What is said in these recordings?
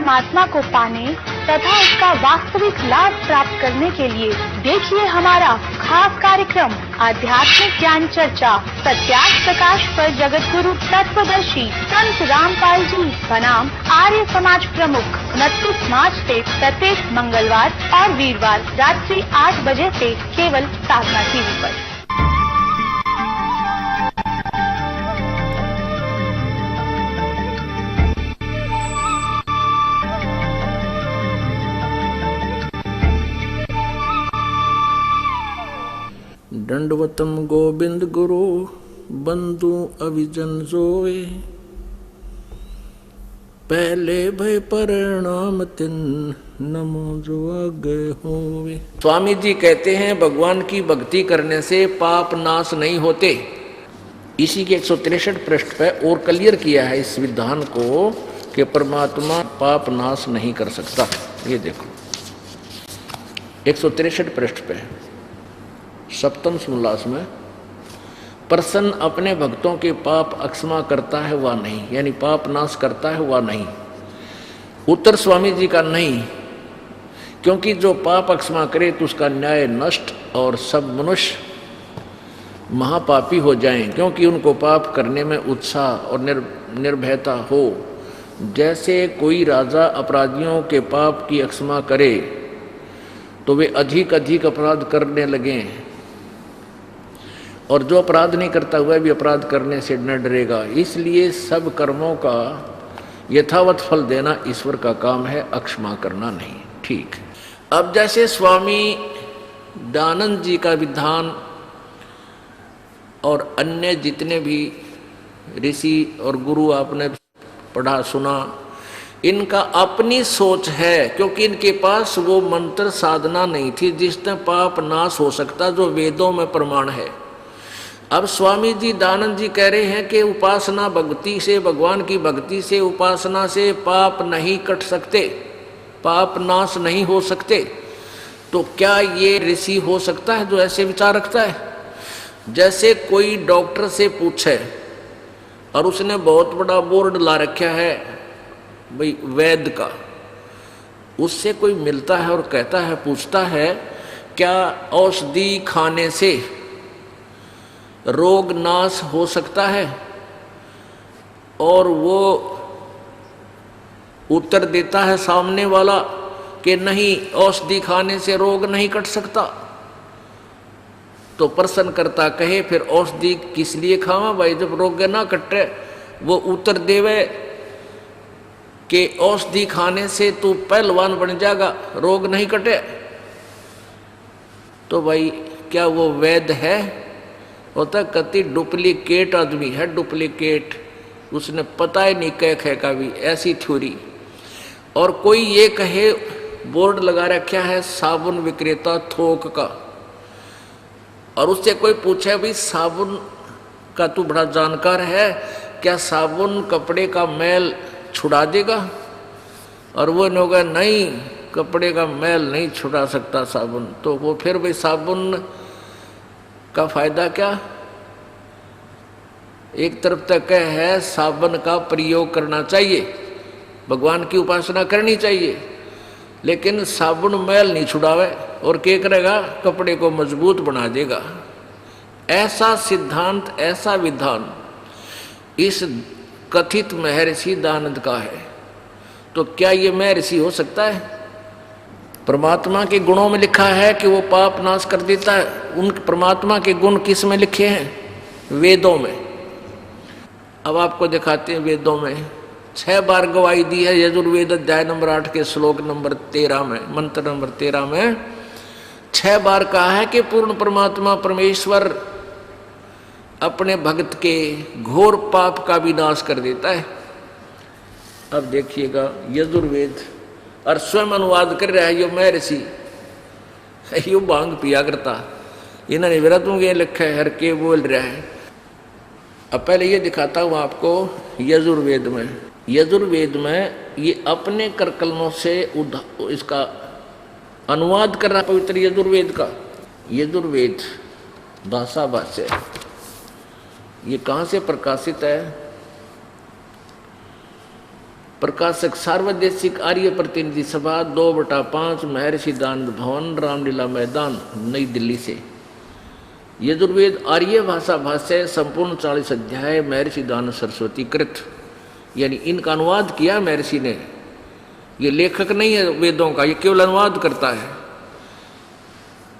परमात्मा को पाने तथा उसका वास्तविक लाभ प्राप्त करने के लिए देखिए हमारा खास कार्यक्रम आध्यात्मिक ज्ञान चर्चा सत्यार्थ प्रकाश पर जगत गुरु तत्वदर्शी संत रामपाल जी बनाम आर्य समाज प्रमुख 29 मार्च से प्रत्येक मंगलवार और वीरवार रात्रि 8 बजे से केवल साधना टीवी पर। दंडवतम गोविंद गुरु बंधु अभिजन सोए, पहले भय परिणाम तिन नमो जो आगे होवे। स्वामी जी कहते हैं भगवान की भक्ति करने से पाप नाश नहीं होते। इसी के 163 पृष्ठ पे और क्लियर किया है इस विधान को कि परमात्मा पाप नाश नहीं कर सकता। ये देखो 163 पृष्ठ पे सप्तम समोल्लास में, प्रसन्न अपने भक्तों के पाप अक्षमा करता है वा नहीं, यानी पाप नाश करता है वा नहीं। उत्तर स्वामी जी का नहीं, क्योंकि जो पाप अक्षमा करे तो उसका न्याय नष्ट और सब मनुष्य महापापी हो जाएं, क्योंकि उनको पाप करने में उत्साह और निर्भयता हो। जैसे कोई राजा अपराधियों के पाप की अक्षमा करे तो वे अधिक अधिक अपराध करने लगें, और जो अपराध नहीं करता हुआ भी अपराध करने से न डरेगा। इसलिए सब कर्मों का यथावत फल देना ईश्वर का काम है, अक्षमा करना नहीं। ठीक। अब जैसे स्वामी दयानंद जी का विधान और अन्य जितने भी ऋषि और गुरु आपने पढ़ा सुना, इनका अपनी सोच है, क्योंकि इनके पास वो मंत्र साधना नहीं थी जिससे पाप नाश हो सकता, जो वेदों में प्रमाण है। अब स्वामी जी दयानंद जी कह रहे हैं कि उपासना भक्ति से, भगवान की भक्ति से, उपासना से पाप नहीं कट सकते, पाप नाश नहीं हो सकते। तो क्या ये ऋषि हो सकता है जो ऐसे विचार रखता है? जैसे कोई डॉक्टर से पूछे और उसने बहुत बड़ा बोर्ड ला रखा है भाई वैद्य का, उससे कोई मिलता है और कहता है, पूछता है क्या औषधि खाने से रोग नाश हो सकता है, और वो उत्तर देता है सामने वाला कि नहीं, औषधि खाने से रोग नहीं कट सकता। तो प्रश्न करता कहे फिर औषधि किस लिए खावा भाई जब रोग ना कटे? वो उत्तर देवे कि औषधि खाने से तू पहलवान बन जाएगा, रोग नहीं कटे। तो भाई क्या वो वैद्य है? होता कति डुप्लीकेट आदमी है, डुप्लीकेट, उसने पता ही नहीं कह खे का भी, ऐसी थ्योरी। और कोई ये कहे, बोर्ड लगा रखा है साबुन विक्रेता थोक का, और उससे कोई पूछे भाई साबुन का तू बड़ा जानकार है, क्या साबुन कपड़े का मैल छुड़ा देगा? और वो ने होगा नहीं, कपड़े का मैल नहीं छुड़ा सकता साबुन। तो वो फिर भाई साबुन का फायदा क्या? एक तरफ तक है साबुन का प्रयोग करना चाहिए, भगवान की उपासना करनी चाहिए, लेकिन साबुन मैल नहीं छुड़ावे और क्या करेगा? कपड़े को मजबूत बना देगा। ऐसा सिद्धांत, ऐसा विधान इस कथित महर्षि दयानंद का है। तो क्या ये महर्षि हो सकता है? परमात्मा के गुणों में लिखा है कि वो पाप नाश कर देता है। उन परमात्मा के गुण किस में लिखे हैं? वेदों में। अब आपको दिखाते हैं वेदों में 6 बार गवाही दी है। यजुर्वेद अध्याय नंबर 8 के श्लोक नंबर 13 में, मंत्र नंबर 13 में 6 बार कहा है कि पूर्ण परमात्मा परमेश्वर अपने भक्त के घोर पाप का विनाश कर देता है। अब देखिएगा यजुर्वेद, और स्वयं अनुवाद कर रहा है यो महर्षि, यो भांग पिया करता, इन्होंने व्रतों के लिखा है, हर के बोल रहा है। अब पहले ये दिखाता हूँ आपको यजुर्वेद में। यजुर्वेद में ये अपने करकलनों से इसका अनुवाद कर रहा पवित्र यजुर्वेद का। यजुर्वेद भाषा भाष्य ये कहाँ से प्रकाशित है? प्रकाशक सार्वदेशिक आर्य प्रतिनिधि सभा 2/5 महर्षि दानंद भवन रामलीला मैदान नई दिल्ली से। यजुर्वेद आर्य भाषा भाष्य संपूर्ण 40 अध्याय महर्षि दानंद सरस्वती कृत, यानी इनका अनुवाद किया महर्षि ने। ये लेखक नहीं है वेदों का, ये केवल अनुवाद करता है।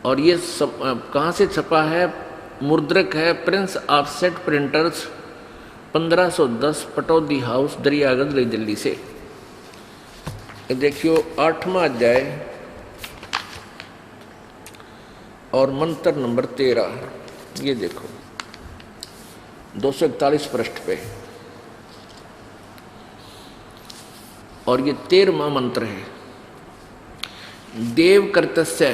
और ये कहाँ से छपा है? मुद्रक है Prince offset printers 1510 Pataudi house Daryaganj नई दिल्ली से। देखियो 8वां अध्याय और मंत्र नंबर 13, ये देखो 241 पृष्ठ पे, और ये 13वां मंत्र है। देव कर्तस्य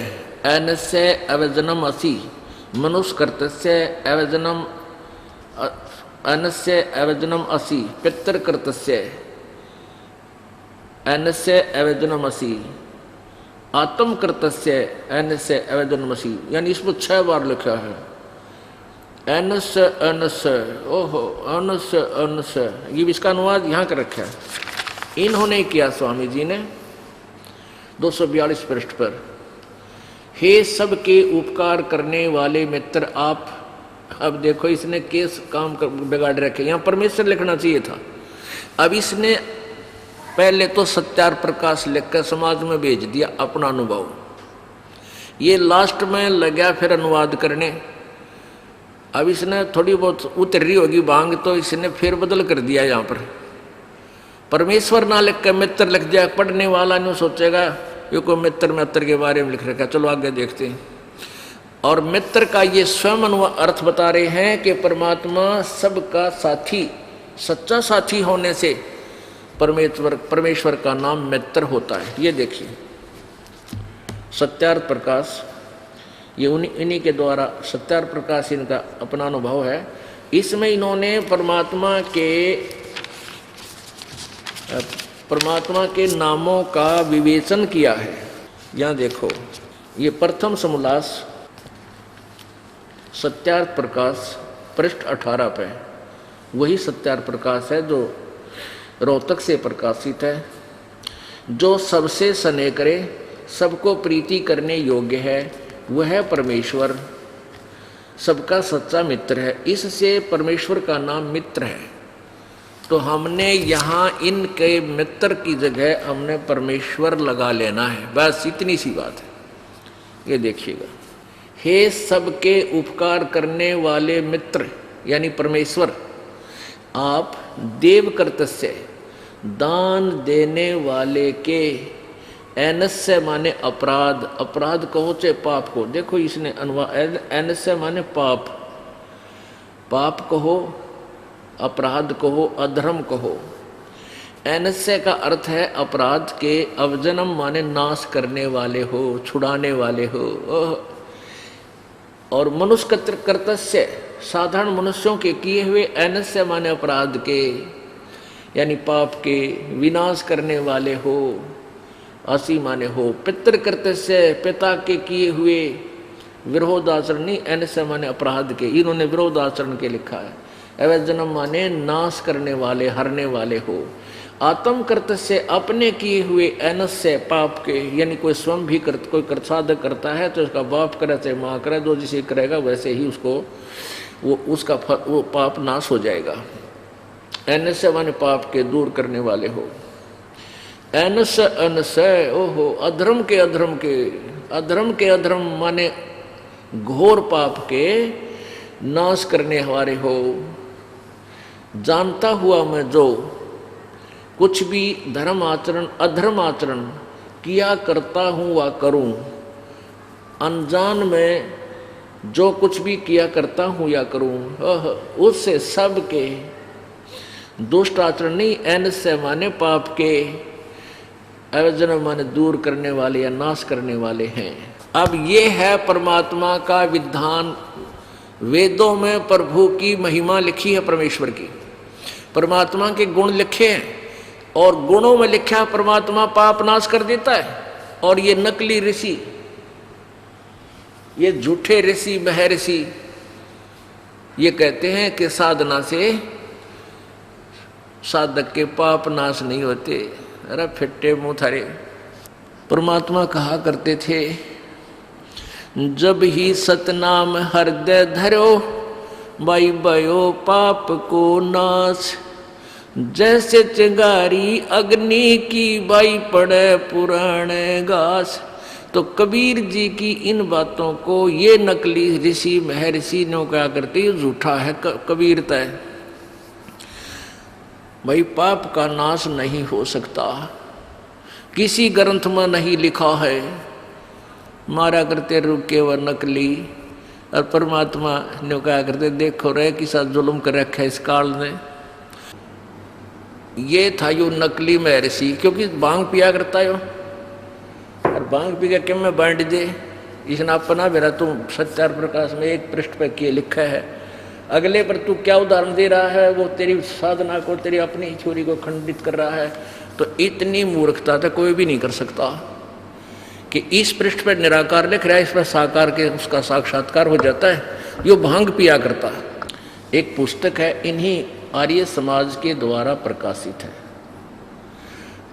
अनस्य अवजनम असि, मनुष्य कर्तस्य अवजनम अनस्य अवजनम असि, पितर कर्तस्य अनस्य अवजनम असि, आत्म कर्तस्य अनस्य अवजनम असि, यानी इसमें 6 बार लिखा है अनस्य अनस्य, ओहो अनस्य अनस्य, ये इसका अनुवाद यहाँ कर रखा है। इन्होंने किया स्वामी जी ने 242 पृष्ठ पर। हे सबके उपकार करने वाले मित्र आप, अब देखो इसने केस काम बिगाड़ रखे, यहाँ परमेश्वर लिखना चाहिए था। अब इसने पहले तो सत्यार प्रकाश लिखकर समाज में भेज दिया अपना अनुभव, ये लास्ट में लगा फिर अनुवाद करने। अब इसने थोड़ी बहुत उतर रही होगी भांग, तो इसने फिर बदल कर दिया। यहाँ पर परमेश्वर ना लिख कर मित्र लिख दिया, पढ़ने वाला नहीं सोचेगा ये कोई मित्र के बारे में लिख रखा, चलो आगे देखते हैं। और मित्र का ये स्वयं अर्थ बता रहे हैं कि परमात्मा सबका साथी, सच्चा साथी होने से परमेश्वर का नाम मित्र होता है। ये देखिए सत्यार्थ प्रकाश, ये इन्हीं के द्वारा सत्यार्थ प्रकाश इनका अपना अनुभव है। इसमें इन्होंने परमात्मा के नामों का विवेचन किया है। यहाँ देखो ये प्रथम समोल्लास सत्यार्थ प्रकाश पृष्ठ 18 पे, वही सत्यार्थ प्रकाश है जो रोहतक से प्रकाशित है। जो सबसे स्नेह करे, सबको प्रीति करने योग्य है, वह परमेश्वर सबका सच्चा मित्र है। इससे परमेश्वर का नाम मित्र है। तो हमने यहाँ इनके मित्र की जगह हमने परमेश्वर लगा लेना है, बस इतनी सी बात है। ये देखिएगा, हे सबके उपकार करने वाले मित्र यानी परमेश्वर आप देव कर्तस्य दान देने वाले के, एनस्य माने अपराध, अपराध कहो चाहे पाप को, देखो इसने अनुवाद एनस्य माने पाप, पाप कहो, अपराध कहो, अधर्म कहो। एनस्य का अर्थ है अपराध के, अवजनम माने नाश करने वाले हो, छुड़ाने वाले हो। और मनुष्य कर्तस्य साधारण मनुष्यों के किए हुए, एनस्य माने अपराध के यानी पाप के विनाश करने वाले हो, असी माने हो। पितृ कर्तस्य पिता के किए हुए विरोधाचरण नहीं, एनस्य माने अपराध के, इन्होंने विरोधाचरण के लिखा है। अवजनम माने नाश करने वाले, हरने वाले हो। आत्म कर्तस्य अपने किए हुए, एनस्य पाप के, यानी कोई स्वयं भी कोई साधक करता है तो उसका बाप करे चाहे माँ करे, जो जिसे करेगा वैसे ही उसको वो पाप नाश हो जाएगा। एनस्य माने पाप के दूर करने वाले हो। एनस्य अनस्य, ओहो अधर्म के, अधर्म के, अधर्म के, अधर्म माने घोर पाप के नाश करने वाले हो। जानता हुआ मैं जो कुछ भी धर्म आचरण अधर्म आचरण किया करता हूँ वा करूँ, अनजान में जो कुछ भी किया करता हूँ या करूँ, उससे सब के दुष्ट आचरण नहीं, एनस्य माने पाप के, अवजन माने दूर करने वाले या नाश करने वाले हैं। अब ये है परमात्मा का विधान। वेदों में प्रभु की महिमा लिखी है, परमेश्वर की, परमात्मा के गुण लिखे हैं, और गुणों में लिखा परमात्मा पाप नाश कर देता है। और ये नकली ऋषि, ये झूठे ऋषि महर्षि, ये कहते हैं कि साधना से साधक के पाप नाश नहीं होते। अरे फिट्टे मुंह थारे। परमात्मा कहा करते थे, जब ही सतनाम हृदय धरो, बाई भयो पाप को नाश। जैसे चिंगारी अग्नि की, बाई पड़े पुराने घास। तो कबीर जी की इन बातों को ये नकली ऋषि महर्षि ने क्या करते, झूठा है कबीरता है। भाई पाप का नाश नहीं हो सकता, किसी ग्रंथ में नहीं लिखा है। मारा करते रुके व नकली, और परमात्मा ने क्या करते, देखो रे कि साथ जुल्म कर रखा है इस काल ने। ये था यो नकली महर्षि, क्योंकि भांग पिया करता है और भांग पी के क्या में बांट दे। इसने अपना बेरा तुम सत्यार प्रकाश में एक पृष्ठ पर किए लिखा है, अगले पर तू क्या उदाहरण दे रहा है, वो तेरी साधना को, तेरी अपनी छोरी को खंडित कर रहा है। तो इतनी मूर्खता तो कोई भी नहीं कर सकता कि इस पृष्ठ पर निराकार लिख रहा है, इस पर साकार के उसका साक्षात्कार हो जाता है। यो भांग पिया करता। एक पुस्तक है, इन्हीं आर्य समाज के द्वारा प्रकाशित है,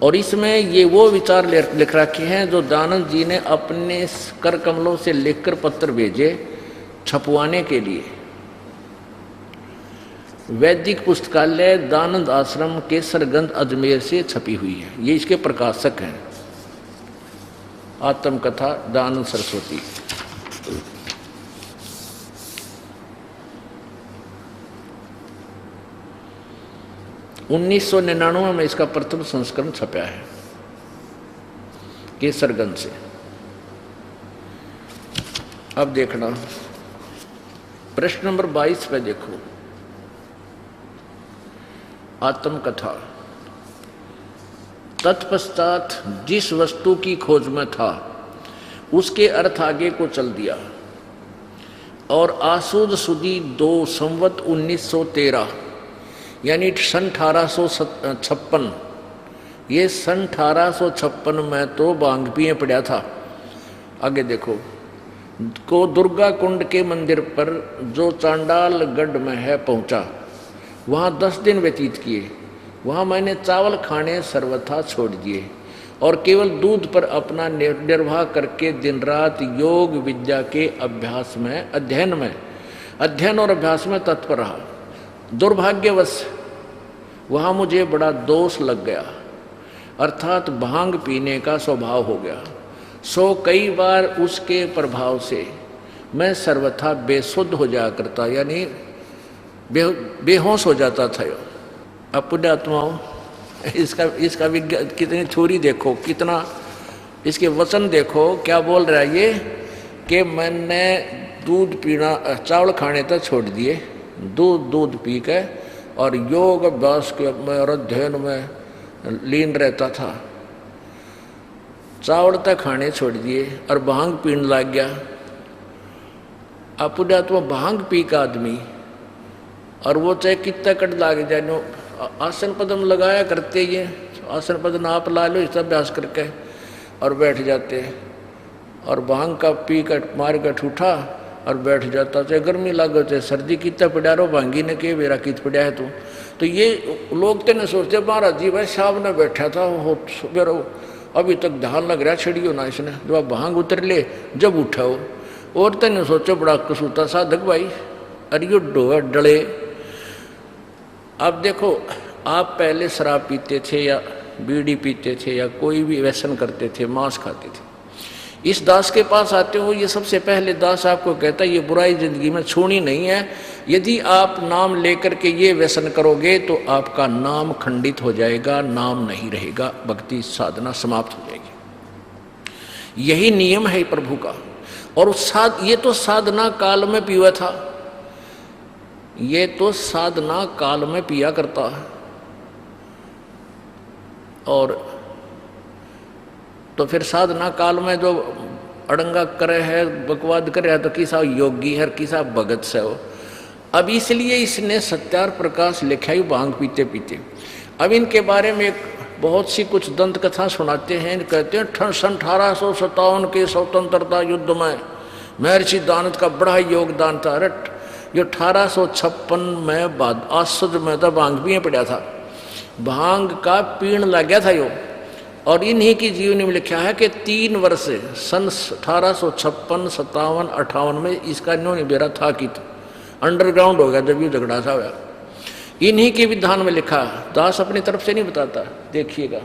और इसमें ये वो विचार लिख रखे हैं जो दानंद जी ने अपने कर कमलों से लिखकर पत्र भेजे छपवाने के लिए। वैदिक पुस्तकालय दानंद आश्रम केसरगंज अजमेर से छपी हुई है। ये इसके प्रकाशक हैं। आत्मकथा दानंद सरस्वती। 1999 में इसका प्रथम संस्करण छपा है केसरगंज से। अब देखना प्रश्न नंबर 22 पे देखो, आत्मकथा। तत्पश्चात जिस वस्तु की खोज में था उसके अर्थ आगे को चल दिया, और आसूद सुदी 2 संवत 1913 यानी सन 1856, ये सन 1856 में तो भांग पिए पड़ा था। आगे देखो, को दुर्गा कुंड के मंदिर पर जो चांडाल गढ़ में है पहुंचा, वहाँ 10 दिन व्यतीत किए। वहाँ मैंने चावल खाने सर्वथा छोड़ दिए और केवल दूध पर अपना निर्वाह करके दिन रात योग विद्या के अध्ययन और अभ्यास में तत्पर रहा। दुर्भाग्यवश वहाँ मुझे बड़ा दोष लग गया, अर्थात भांग पीने का स्वभाव हो गया। सो कई बार उसके प्रभाव से मैं सर्वथा बेसुद्ध हो जाया करता, यानी बेहोश हो जाता था। अब पुण्यात्माओं, इसका विज्ञान कितनी छोरी देखो, कितना इसके वचन देखो, क्या बोल रहा है ये कि मैंने दूध पीना, चावल खाने तक छोड़ दिए, दूध पी के और योग अभ्यास के और अध्ययन में लीन रहता था। चावल तक खाने छोड़ दिए और भांग पीने लग गया। अब पुण्यात्मा भांग पी का आदमी, और वो चाहे कितना कट लाग जाए, आसन पदम लगाया करते, ये आसन पदम आप ला लो इस अभ्यास करके और बैठ जाते, और भांग का पी कर मार कर ठूठा और बैठ जाता, चाहे गर्मी लागो चाहे सर्दी, कितना पड़ा रहो भांगी ने के मेरा कित पड़ा है तू। तो ये लोग तो नहीं सोचते महाराज जी भाई साहब ने बैठा था हो मेरा अभी तक ध्यान लग रहा छड़ियो ना इसने, जब आप भांग उतर ले जब उठाओ, और तो नहीं सोचो बड़ा कसूता साधक भाई, अरे यो डले। अब देखो, आप पहले शराब पीते थे या बीड़ी पीते थे या कोई भी व्यसन करते थे, मांस खाते थे, इस दास के पास आते हो, ये सबसे पहले दास आपको कहता है ये बुराई जिंदगी में छोड़नी नहीं है। यदि आप नाम लेकर के ये व्यसन करोगे तो आपका नाम खंडित हो जाएगा, नाम नहीं रहेगा, भक्ति साधना समाप्त हो जाएगी। यही नियम है प्रभु का। और ये तो साधना काल में पिया था, ये तो साधना काल में पिया करता है। और तो फिर साधना काल में जो अड़ंगा करे है, बकवाद करे है, तो किसा योगी है, किसा भगत से हो। अब इसलिए इसने सत्यार प्रकाश लिखा ही भांग पीते पीते। अब इनके बारे में एक बहुत सी कुछ दंत कथा सुनाते हैं। कहते हैं सन 1857 के स्वतंत्रता युद्ध में महर्षि दानंद का बड़ा योगदान था। जो 1856 में बाद आसुद में तो भांग पिए पड़ा था, भांग का पीण लग गया था यो। और इन्हीं की जीवनी में लिखा है कि 3 वर्ष सन 1856, 57, 58 में इसका इन्होंने बेरा था कि अंडरग्राउंड हो गया जब ये झगड़ा था हुआ। इन्हीं के विधान में लिखा, दास अपनी तरफ से नहीं बताता, देखिएगा,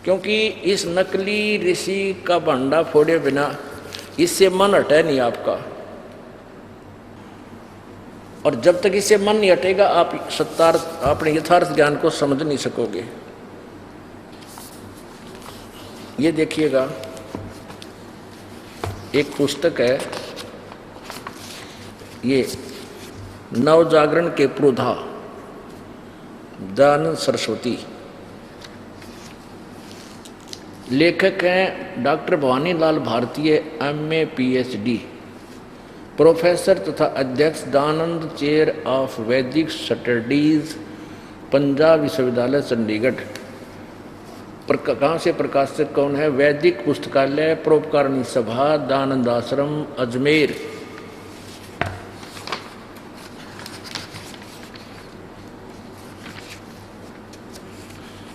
क्योंकि इस नकली ऋषि का भंडा फोड़े बिना इससे मन हटे नहीं आपका। और जब तक इससे मन नहीं हटेगा आप अपने यथार्थ ज्ञान को समझ नहीं सकोगे। ये देखिएगा, एक पुस्तक है, ये नवजागरण के पुरोधा दयानंद सरस्वती, लेखक हैं डॉक्टर भवानी लाल भारतीय, MA PhD, प्रोफेसर तथा अध्यक्ष दयानंद चेयर ऑफ वैदिक स्टडीज, पंजाब विश्वविद्यालय चंडीगढ़। कहाँ से प्रकाशक कौन है? वैदिक पुस्तकालय, परोपकारिणी सभा, दयानंद आश्रम, अजमेर।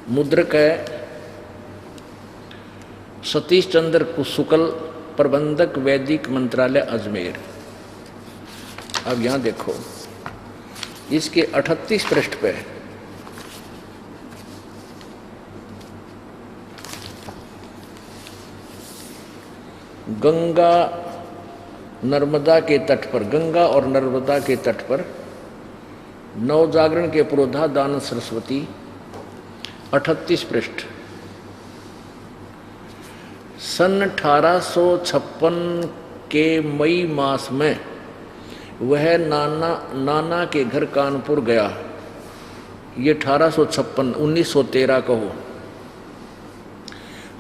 मुद्रक है सतीश चंद्र शुक्ल, प्रबंधक वैदिक मंत्रालय अजमेर। अब यहां देखो, इसके 38 पृष्ठ पे गंगा नर्मदा के तट पर, गंगा और नर्मदा के तट पर नवजागरण के पुरोधा दयानंद सरस्वती, 38 पृष्ठ। सन 1856 के मई मास में वह नाना के घर कानपुर गया। ये 1856, 1913 को हो।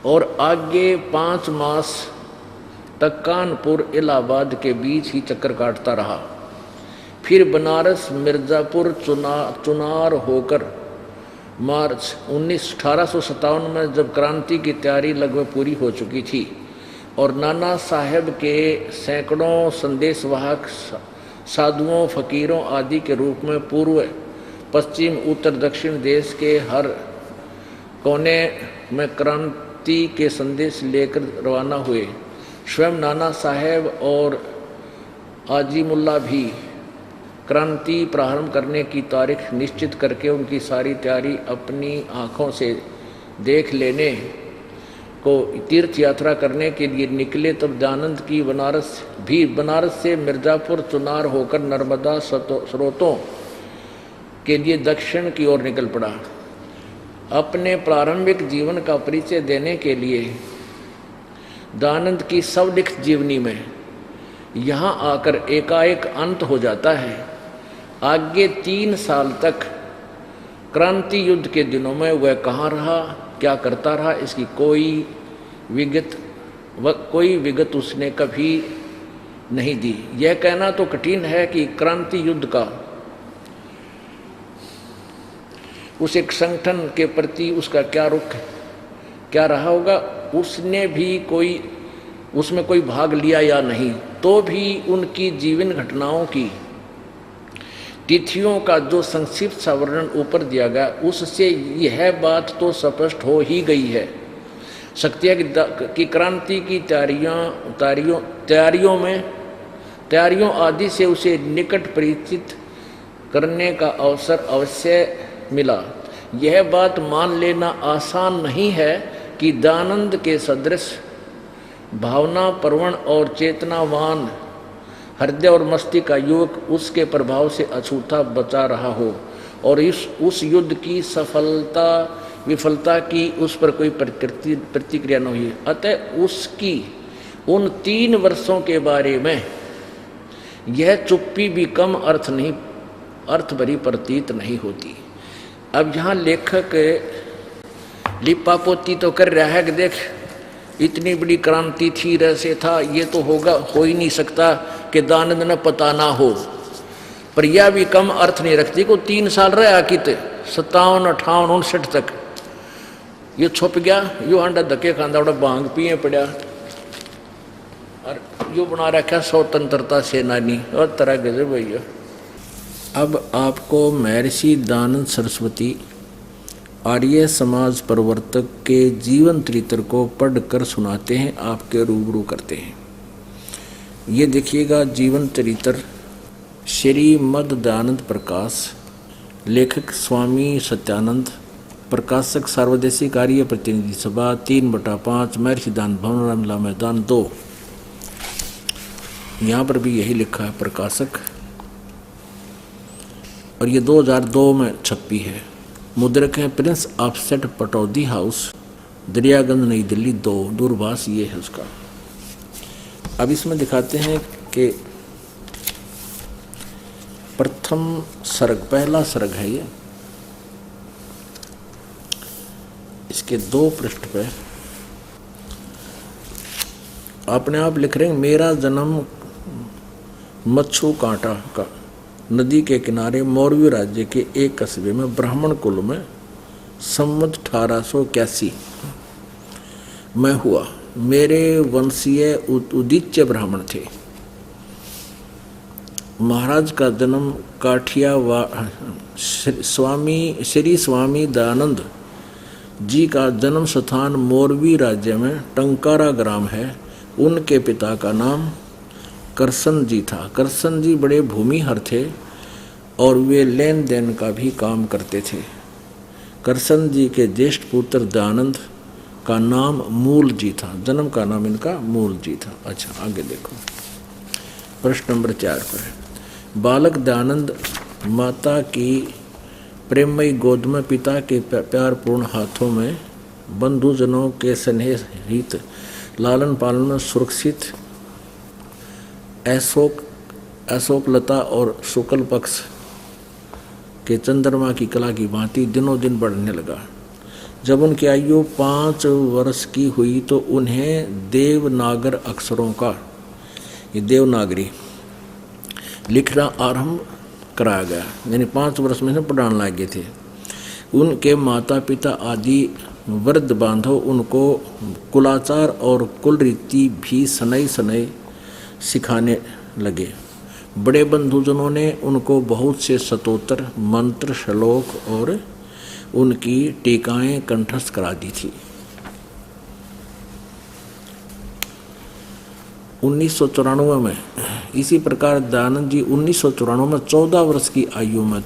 और आगे 5 मास तक कानपुर इलाहाबाद के बीच ही चक्कर काटता रहा। फिर बनारस, मिर्जापुर, चुनार होकर मार्च 1857 में जब क्रांति की तैयारी लगभग पूरी हो चुकी थी और नाना साहेब के सैकड़ों संदेशवाहक साधुओं, फकीरों आदि के रूप में पूर्व, पश्चिम, उत्तर, दक्षिण देश के हर कोने में क्रांति के संदेश लेकर रवाना हुए, स्वयं नाना साहेब और आजिमुल्ला भी क्रांति प्रारंभ करने की तारीख निश्चित करके उनकी सारी तैयारी अपनी आँखों से देख लेने को तीर्थ यात्रा करने के लिए निकले। तब दयानंद की बनारस से मिर्जापुर, चुनार होकर नर्मदा स्रोतों के लिए दक्षिण की ओर निकल पड़ा। अपने प्रारंभिक जीवन का परिचय देने के लिए दयानंद की स्वलिखित जीवनी में यहाँ आकर एकाएक अंत हो जाता है। आगे 3 साल तक क्रांति युद्ध के दिनों में वह कहाँ रहा, क्या करता रहा, इसकी कोई विगत उसने कभी नहीं दी। यह कहना तो कठिन है कि क्रांति युद्ध का उस एक संगठन के प्रति उसका क्या रुख, क्या रहा होगा, उसने भी उसमें कोई भाग लिया या नहीं। तो भी उनकी जीवन घटनाओं की तिथियों का जो संक्षिप्त सा वर्णन ऊपर दिया गया, उससे यह बात तो स्पष्ट हो ही गई है सकती है कि क्रांति की तैयारियों आदि से उसे निकट परिचित करने का अवसर अवश्य मिला। यह बात मान लेना आसान नहीं है कि दयानंद के सदृश भावना प्रवण और चेतनावान हृदय और मस्तिष्क का युवक उसके प्रभाव से अछूता बचा रहा हो और उस युद्ध की सफलता विफलता की उस पर कोई प्रतिक्रिया न हुई। अतः उसकी उन 3 वर्षों के बारे में यह चुप्पी भी कम अर्थ भरी प्रतीत नहीं होती। अब यहाँ लेखक लिपापोती तो कर रहा है कि देख इतनी बड़ी क्रांति थी, रहस्य था, ये तो हो ही नहीं सकता कि दयानंद न पता ना हो। पर यह भी कम अर्थ नहीं रखती को 3 साल रहा कित 57, 58, 59 तक ये छुप गया, यो अंडा धक्के खांदा उड़ा भांग पिए पड़ा और यो बना रखा स्वतंत्रता सेनानी और तरह के भैया। अब आपको महर्षि दयानंद सरस्वती आर्य समाज प्रवर्तक के जीवन चरित्र को पढ़कर सुनाते हैं, आपके रूबरू करते हैं। ये देखिएगा जीवन चरित्र श्री मद दयानंद प्रकाश, लेखक स्वामी सत्यानंद, प्रकाशक सर्वदेशी कार्य प्रतिनिधि सभा 3/5 महर्षि दान भवन रामलीला मैदान 2। यहाँ पर भी यही लिखा है प्रकाशक, और ये 2002 में छपी है। मुद्रक है Prince offset Pataudi house, Daryaganj नई दिल्ली 2, दूरभाष ये है उसका। अब इसमें दिखाते हैं कि प्रथम सर्ग, पहला सर्ग है ये। इसके 2 पृष्ठ पे अपने आप लिख रहे हैं, मेरा जन्म मच्छू कांटा का नदी के किनारे मौर्य राज्य के एक कस्बे में ब्राह्मण कुल में संवत 1881 में हुआ। मेरे वंशीय उदिच्य ब्राह्मण थे। महाराज का जन्म श्री स्वामी दयानंद जी का जन्म स्थान मोरवी राज्य में टंकारा ग्राम है। उनके पिता का नाम करसन जी था। करसन जी बड़े भूमिहर थे और वे लेन देन का भी काम करते थे। करसन जी के ज्येष्ठ पुत्र दयानंद का नाम मूल जी था। जन्म का नाम इनका मूल जी था। अच्छा आगे देखो, प्रश्न नंबर 4 पर। बालक दयानंद माता की प्रेममयी गोद में पिता के प्यारपूर्ण हाथों में बंधुजनों के स्नेह हित लालन पालन में सुरक्षित अशोक लता और शुक्ल पक्ष के चंद्रमा की कला की भांति दिनों दिन बढ़ने लगा। जब उनकी आयु 5 वर्ष की हुई तो उन्हें देवनागर अक्षरों का, ये देवनागरी लिखना आरंभ कराया गया, यानी 5 वर्ष में से पढ़ाने लगे थे। उनके माता पिता आदि वृद्ध बांधव उनको कुलाचार और कुल रीति भी सनई सनई सिखाने लगे। बड़े बंधुजनों ने उनको बहुत से स्तोत्र, मंत्र, श्लोक और उनकी टीकाएं कंठस्थ करा दी थी। 1994 में इसी प्रकार दयानंद जी 1994 में 14 वर्ष की आयु में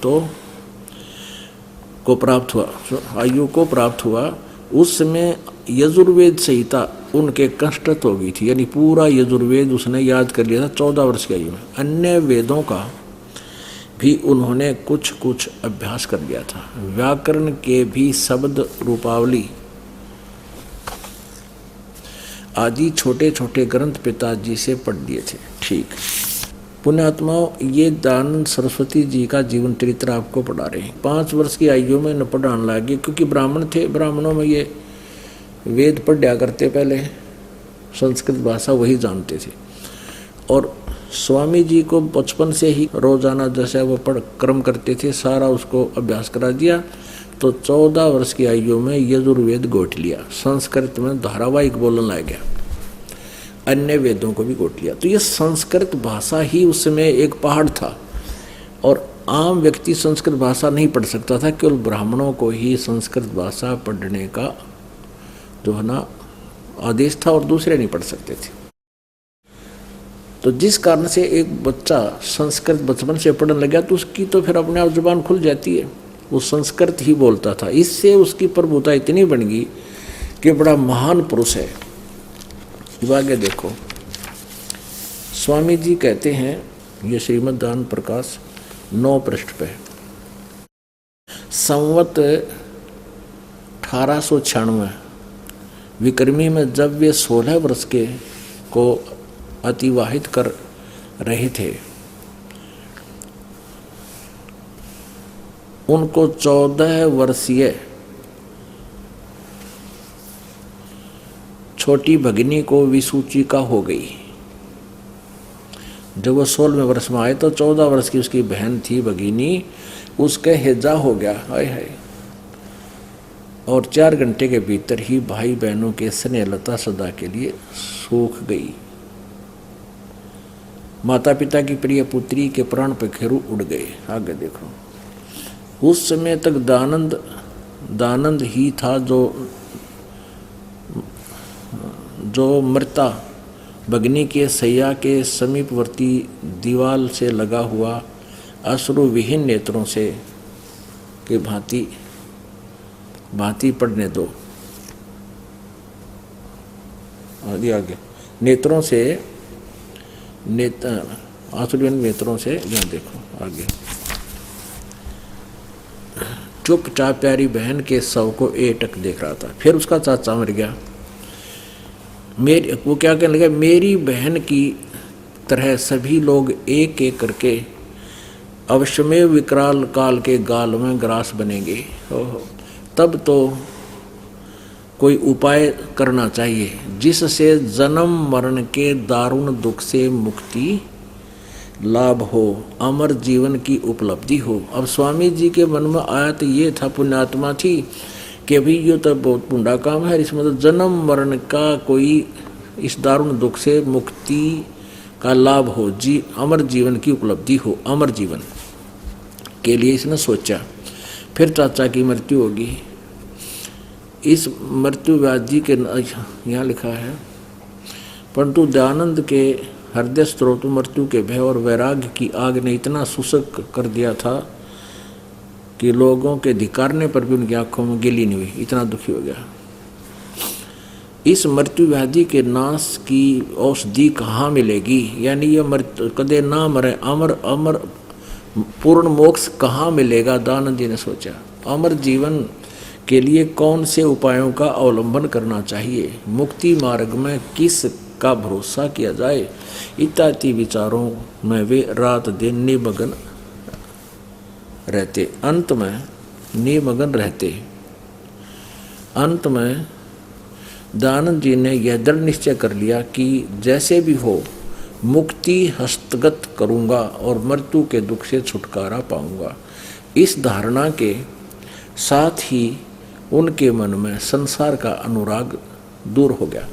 को प्राप्त हुआ। उस समय यजुर्वेद संहिता उनके कंठस्थ हो गई थी, यानी पूरा यजुर्वेद उसने याद कर लिया था 14 वर्ष की आयु में। अन्य वेदों का भी उन्होंने कुछ कुछ अभ्यास कर लिया था। व्याकरण के भी शब्द रूपावली आदि छोटे छोटे ग्रंथ पिताजी से पढ़ लिए थे। ठीक, पुण्यात्माओं, ये दयानंद सरस्वती जी का जीवन चरित्र आपको पढ़ा रहे हैं। 5 वर्ष की आयु में न पढ़ाने लगे, क्योंकि ब्राह्मण थे। ब्राह्मणों में ये वेद पढ़ा करते, पहले संस्कृत भाषा वही जानते थे। और स्वामी जी को बचपन से ही रोजाना जैसे वो पढ़ क्रम करते थे, सारा उसको अभ्यास करा दिया। तो 14 वर्ष की आयु में यजुर्वेद गोट लिया, संस्कृत में धारावाहिक बोलने लग गया, अन्य वेदों को भी गोट लिया। तो ये संस्कृत भाषा ही उस समय एक पहाड़ था, और आम व्यक्ति संस्कृत भाषा नहीं पढ़ सकता था। केवल ब्राह्मणों को ही संस्कृत भाषा पढ़ने का जो है ना आदेश था, और दूसरे नहीं पढ़ सकते थे। तो जिस कारण से एक बच्चा संस्कृत बचपन से पढ़ने लगा तो उसकी तो फिर अपने आप जुबान खुल जाती है, वो संस्कृत ही बोलता था। इससे उसकी प्रभुता इतनी बन गई कि बड़ा महान पुरुष है। आगे देखो, स्वामी जी कहते हैं, ये श्रीमद् दयानंद प्रकाश 9 पृष्ठ पे, संवत 1896 विक्रमी में जब वे 16 वर्ष के को अतिवाहित कर रहे थे, उनको 14 वर्षीय छोटी भगिनी को विसूचिका हो गई। जब वो 16वें वर्ष में आए तो 14 वर्ष की उसकी बहन थी भगिनी, उसके हैजा हो गया। हाय हाय। और 4 घंटे के भीतर ही भाई बहनों के स्नेहलता सदा के लिए सूख गई। माता पिता की प्रिय पुत्री के प्राण पखेरु उड़ गए। आगे देखो, उस समय तक दयानंद दानंद ही था जो मृता भगनी के सैया के समीपवर्ती दीवाल से लगा हुआ अश्रु विहीन नेत्रों से के भांति पढ़ने दो। आगे नेत्रों से आंसुविहीन नेत्रों से, यहाँ देखो आगे। चुपचाप प्यारी बहन के शव को एकटक देख रहा था। फिर उसका चाचा मर गया। वो क्या कहने लगा, मेरी बहन की तरह सभी लोग एक एक करके अवश्यमेव विकराल काल के गाल में ग्रास बनेंगे। तब तो कोई उपाय करना चाहिए जिससे जन्म मरण के दारुण दुख से मुक्ति लाभ हो, अमर जीवन की उपलब्धि हो। अब स्वामी जी के मन में आया तो ये था, पुण्यात्मा थी कि अभी ये तो बहुत पुंडा काम है, इसमें तो जन्म मरण का कोई इस दारुण दुख से मुक्ति का लाभ हो, अमर जीवन की उपलब्धि हो। अमर जीवन के लिए इसने सोचा। फिर चाचा की मृत्यु होगी। इस मृत्यु व्याधि के यहाँ लिखा है, परंतु दयानंद के हृदय स्रोत मृत्यु के भय और वैराग्य की आग ने इतना शुष्क कर दिया था कि लोगों के धिकारने पर भी उनकी आंखों में गिली नहीं हुई, इतना दुखी हो गया। इस मृत्यु व्याधि के नाश की औषधि कहाँ मिलेगी, यानी यह मृत्यु कदे ना मरे, अमर पूर्ण मोक्ष कहाँ मिलेगा। दानंद जी ने सोचा, अमर जीवन के लिए कौन से उपायों का अवलंबन करना चाहिए, मुक्ति मार्ग में किस का भरोसा किया जाए, इत्यादि विचारों में वे रात दिन निमग्न रहते। अंत में दानंद जी ने यह दृढ़ निश्चय कर लिया कि जैसे भी हो मुक्ति हस्तगत करूंगा और मृत्यु के दुख से छुटकारा पाऊंगा। इस धारणा के साथ ही उनके मन में संसार का अनुराग दूर हो गया।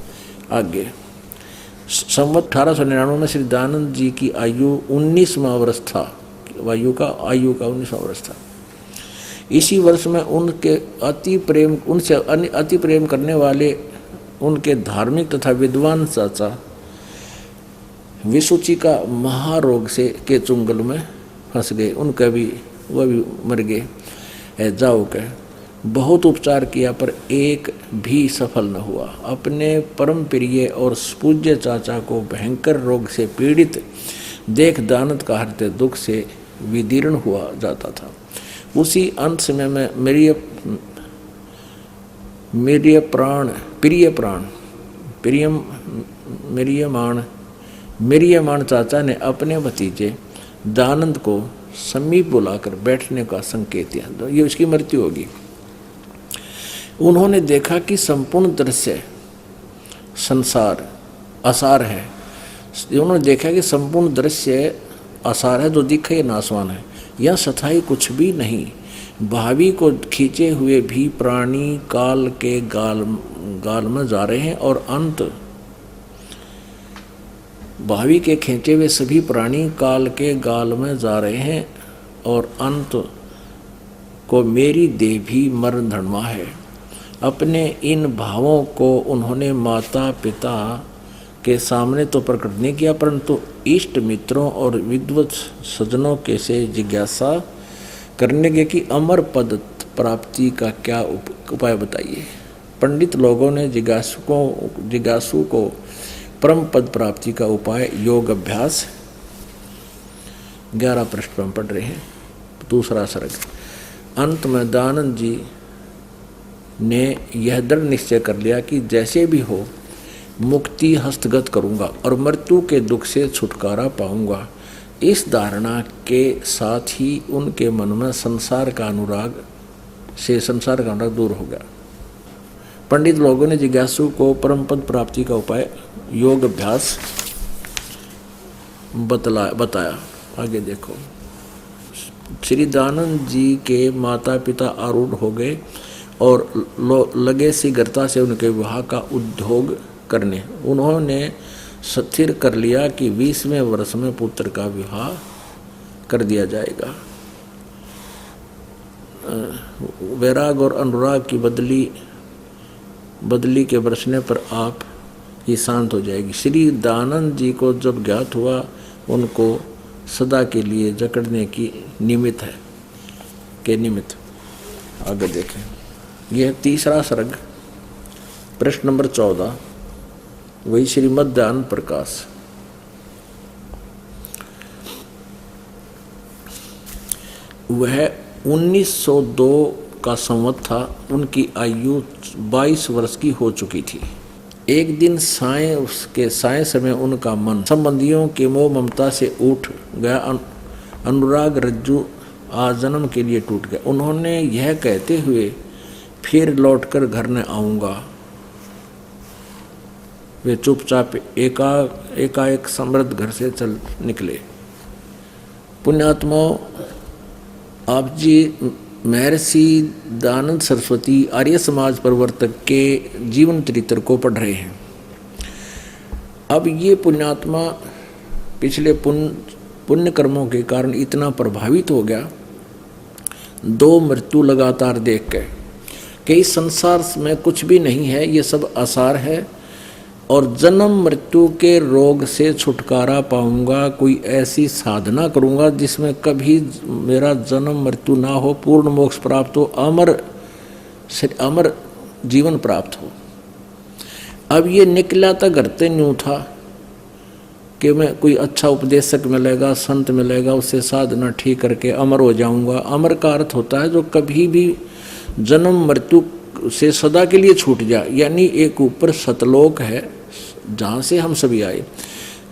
आगे संवत 1899 में श्री दयानंद जी की आयु 19वां वर्ष था। आयु का 19वां वर्ष था। इसी वर्ष में उनसे अति प्रेम करने वाले उनके धार्मिक तथा विद्वान चाचा विसुची का महारोग के चुंगल में फंस गए। वह भी मर गए। जाओ के बहुत उपचार किया पर एक भी सफल न हुआ। अपने परम प्रिय और पूज्य चाचा को भयंकर रोग से पीड़ित देख दयानंद का हृदय दुख से विदीर्ण हुआ जाता था। उसी अंत समय में मिरियमान चाचा ने अपने भतीजे दयानंद को समीप बुलाकर बैठने का संकेत दिया। ये उसकी मृत्यु होगी। उन्होंने देखा कि संपूर्ण दृश्य संसार असार है। उन्होंने देखा कि संपूर्ण दृश्य असार है, जो दिखे ये नासवान है। यह सथाई कुछ भी नहीं। भावी को खींचे हुए भी प्राणी काल के गाल में जा रहे हैं और अंत भावी के खींचे हुए सभी प्राणी काल के गाल में जा रहे हैं और अंत को मेरी देह भी मरण धर्मा है। अपने इन भावों को उन्होंने माता पिता के सामने तो प्रकट नहीं किया, परंतु इष्ट मित्रों और विद्वत सज्जनों के से जिज्ञासा करने के कि अमर पद प्राप्ति का क्या उपाय बताइए। पंडित लोगों ने जिज्ञासु को परम पद प्राप्ति का उपाय योग अभ्यास 11 पृष्ठ में पढ़ रहे हैं। दूसरा सर्ग। अंत में दयानंद जी ने यह दृढ़ निश्चय कर लिया कि जैसे भी हो मुक्ति हस्तगत करूंगा और मृत्यु के दुख से छुटकारा पाऊंगा। इस धारणा के साथ ही उनके मन में संसार का अनुराग दूर हो गया। पंडित लोगों ने जिज्ञासु को परम पद प्राप्ति का उपाय योग अभ्यास बताया। आगे देखो। श्री दयानंद जी के माता पिता आरूढ़ हो गए और लगे शीघ्रता से उनके विवाह का उद्योग करने। उन्होंने स्थिर कर लिया कि 20वें वर्ष में पुत्र का विवाह कर दिया जाएगा। वैराग और अनुराग की बदली के बरसने पर आप ही शांत हो जाएगी। श्री दयानंद जी को जब ज्ञात हुआ, उनको सदा के लिए जकड़ने की निमित्त है के निमित्त। आगे देखें, यह तीसरा सर्ग, प्रश्न नंबर 14, वही श्रीमद् दयानंद प्रकाश। वह 1902 का संवत था। उनकी आयु 22 वर्ष की हो चुकी थी। एक दिन साय समय उनका मन संबंधियों के मोह ममता से उठ गया। अनुराग रज्जु आजन्म के लिए टूट गया। उन्होंने यह कहते हुए फिर लौटकर घर न आऊँगा, वे चुपचाप एकाएक समृद्ध घर से चल निकले। पुण्यात्माओं, आप जी महर्षि दयानंद सरस्वती आर्य समाज प्रवर्तक के जीवन चरित्र को पढ़ रहे हैं। अब ये पुण्यात्मा पिछले पुण्य कर्मों के कारण इतना प्रभावित हो गया, 2 मृत्यु लगातार देख के, कि इस संसार में कुछ भी नहीं है, ये सब आसार है और जन्म मृत्यु के रोग से छुटकारा पाऊंगा। कोई ऐसी साधना करूंगा जिसमें कभी मेरा जन्म मृत्यु ना हो, पूर्ण मोक्ष प्राप्त हो, अमर जीवन प्राप्त हो। अब ये निकला था घर से न्यू था कि मैं कोई अच्छा उपदेशक मिलेगा, संत मिलेगा, उससे साधना ठीक करके अमर हो जाऊंगा। अमर का अर्थ होता है जो कभी भी जन्म मृत्यु से सदा के लिए छूट जाए। यानी एक ऊपर सतलोक है जहाँ से हम सभी आए,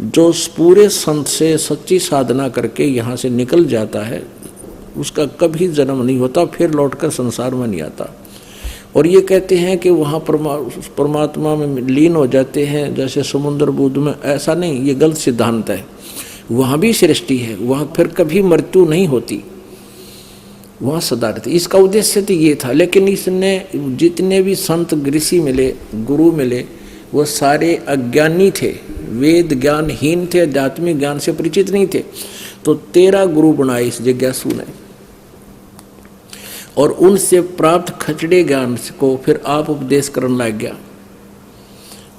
जो पूरे संत से सच्ची साधना करके यहाँ से निकल जाता है, उसका कभी जन्म नहीं होता, फिर लौटकर संसार में नहीं आता। और ये कहते हैं कि वहाँ परमात्मा में लीन हो जाते हैं जैसे समुद्र बुद्ध में। ऐसा नहीं, ये गलत सिद्धांत है। वहाँ भी सृष्टि है, वहाँ फिर कभी मृत्यु नहीं होती, वहाँ सदा रहती। इसका उद्देश्य तो ये था। लेकिन इसने जितने भी संत ऋषि मिले, गुरु मिले, वो सारे अज्ञानी थे, वेद ज्ञानहीन थे, आध्यात्मिक ज्ञान से परिचित नहीं थे। तो 13 गुरु बनाए इस जिज्ञासु ने, और उनसे प्राप्त खचड़े ज्ञान को फिर आप उपदेश करने लग गया।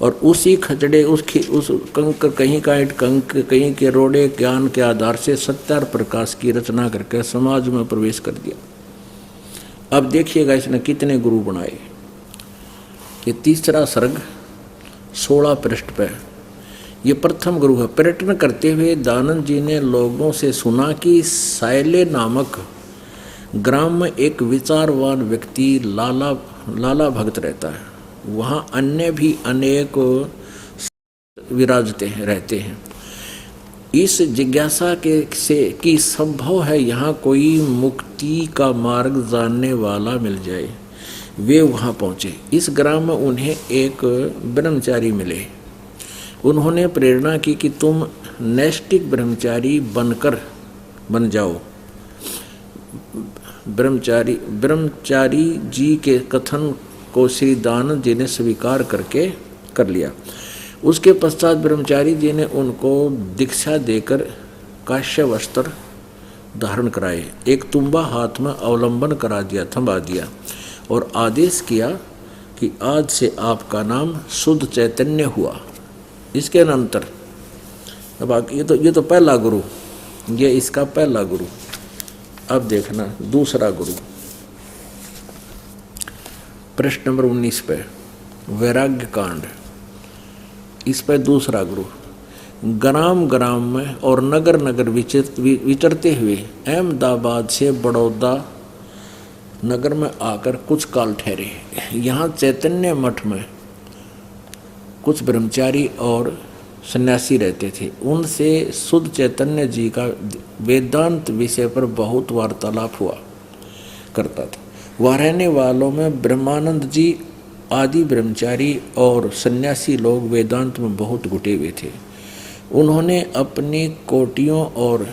और उसी खचड़े उस कंक, कहीं का ईंट कंक, कहीं के रोड़े ज्ञान के आधार से सत्यार प्रकाश की रचना करके समाज में प्रवेश कर दिया। अब देखिएगा इसने कितने गुरु बनाए। ये तीसरा सर्ग 16 पृष्ठ पे, ये प्रथम गुरु है। पर्यटन करते हुए दयानंद जी ने लोगों से सुना कि सायले नामक ग्राम में एक विचारवान व्यक्ति लाला भक्त रहता है। वहाँ अन्य भी अनेक विराजते हैं, रहते हैं। इस जिज्ञासा की संभव है यहाँ कोई मुक्ति का मार्ग जानने वाला मिल जाए। वे वहाँ पहुँचे। इस ग्राम में उन्हें एक ब्रह्मचारी मिले। उन्होंने प्रेरणा की कि तुम नैष्ठिक ब्रह्मचारी बन जाओ। ब्रह्मचारी जी के कथन को श्री दयानंद जी ने स्वीकार कर लिया। उसके पश्चात ब्रह्मचारी जी ने उनको दीक्षा देकर काश्य वस्त्र धारण कराए, एक तुम्बा हाथ में अवलंबन करा दिया, थमा दिया और आदेश किया कि आज से आपका नाम शुद्ध चैतन्य हुआ। इसके अनंतर अब ये तो पहला गुरु, ये इसका पहला गुरु। अब देखना दूसरा गुरु, प्रश्न नंबर 19 पे, वैराग्य कांड। इस पर दूसरा गुरु ग्राम ग्राम में और नगर नगर विचरते हुए अहमदाबाद से बड़ौदा नगर में आकर कुछ काल ठहरे। यहाँ चैतन्य मठ में कुछ ब्रह्मचारी और सन्यासी रहते थे। उनसे शुद्ध चैतन्य जी का वेदांत विषय पर बहुत वार्तालाप हुआ करता था। वहाँ रहने वालों में ब्रह्मानंद जी आदि ब्रह्मचारी और सन्यासी लोग वेदांत में बहुत घुटे हुए थे। उन्होंने अपनी कोटियों और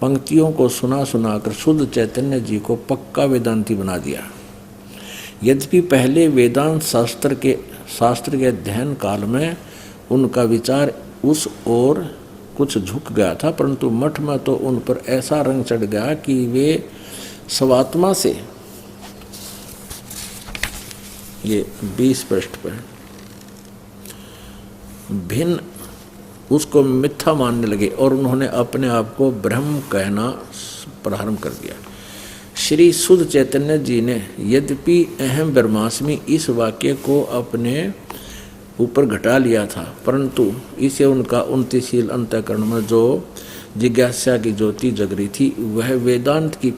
पंक्तियों को सुनाकर शुद्ध चैतन्य जी को पक्का वेदांती बना दिया। यद्यपि पहले वेदांत शास्त्र के अध्ययन काल में उनका विचार उस ओर कुछ झुक गया था, परंतु मठ में तो उन पर ऐसा रंग चढ़ गया कि वे स्वात्मा से, ये 20 पृष्ठ पर, भिन्न उसको मिथ्या मानने लगे और उन्होंने अपने आप को ब्रह्म कहना प्रारंभ कर दिया। श्री शुद्ध चैतन्य जी ने यद्यपि अहम ब्रह्मास्मि इस वाक्य को अपने ऊपर घटा लिया था, परंतु इसे उनका उन्नतिशील अंतःकरण में जो जिज्ञासा की ज्योति जग रही थी वह वेदांत की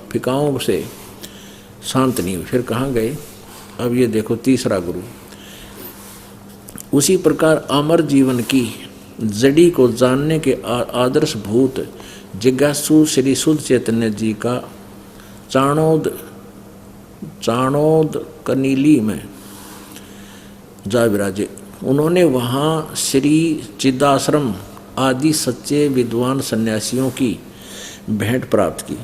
फिकाओं से शांत नहीं हुई। फिर कहाँ गए? अब ये देखो तीसरा गुरु। उसी प्रकार अमर जीवन की जड़ी को जानने के आदर्श भूत जिज्ञासु श्री शुद्ध चैतन्य जी का चाणोद कनीली में जा विराजे। उन्होंने वहाँ श्री चिदाश्रम आदि सच्चे विद्वान सन्यासियों की भेंट प्राप्त की।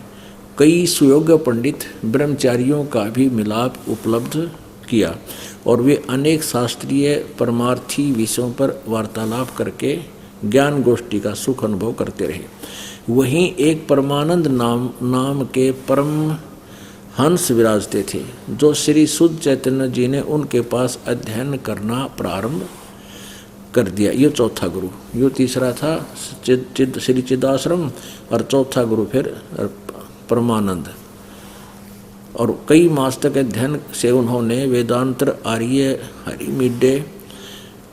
कई सुयोग्य पंडित ब्रह्मचारियों का भी मिलाप उपलब्ध किया और वे अनेक शास्त्रीय परमार्थी विषयों पर वार्तालाप करके ज्ञान गोष्ठी का सुख अनुभव करते रहे। वहीं एक परमानंद नाम के परम हंस विराजते थे, जो श्री शुद्ध चैतन्य जी ने उनके पास अध्ययन करना प्रारंभ कर दिया। ये चौथा गुरु। ये तीसरा था श्री चिदाश्रम और चौथा गुरु फिर परमानंद। और कई मास तक अध्ययन से उन्होंने वेदांतर आर्य हरिमिड्डे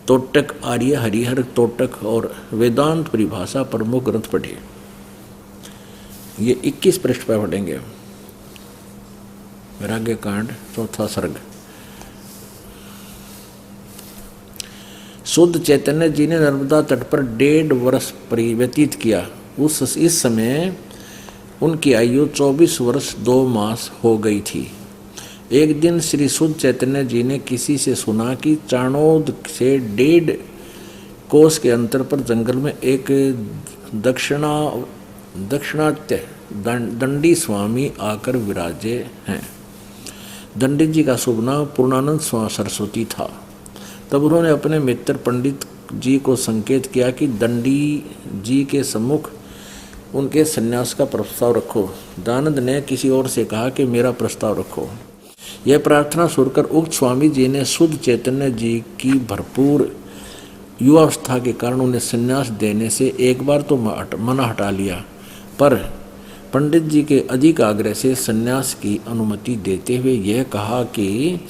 तोटक आर्य हरिहर तोटक और वेदांत परिभाषा प्रमुख ग्रंथ पढ़े। ये 21 पृष्ठ पर पढ़ेंगे। वैराग्य कांड चौथा सर्ग। शुद्ध चैतन्य जी ने नर्मदा तट पर 1.5 वर्ष व्यतीत किया। इस समय उनकी आयु 24 वर्ष 2 मास हो गई थी। एक दिन श्री शुद्ध चैतन्य जी ने किसी से सुना कि चाणोद से 1.5 कोस के अंतर पर जंगल में एक दक्षिणात्य दंडी स्वामी आकर विराजे हैं। दंडी जी का शुभ नाम पूर्णानंद सरस्वती था। तब उन्होंने अपने मित्र पंडित जी को संकेत किया कि दंडी जी के सम्मुख उनके सन्यास का प्रस्ताव रखो। दानंद ने किसी और से कहा कि मेरा प्रस्ताव रखो। यह प्रार्थना सुनकर उक्त स्वामी जी ने शुद्ध चैतन्य जी की भरपूर युवावस्था के कारण उन्हें सन्यास देने से एक बार तो मना हटा लिया, पर पंडित जी के अधिक आग्रह से सन्यास की अनुमति देते हुए यह कहा कि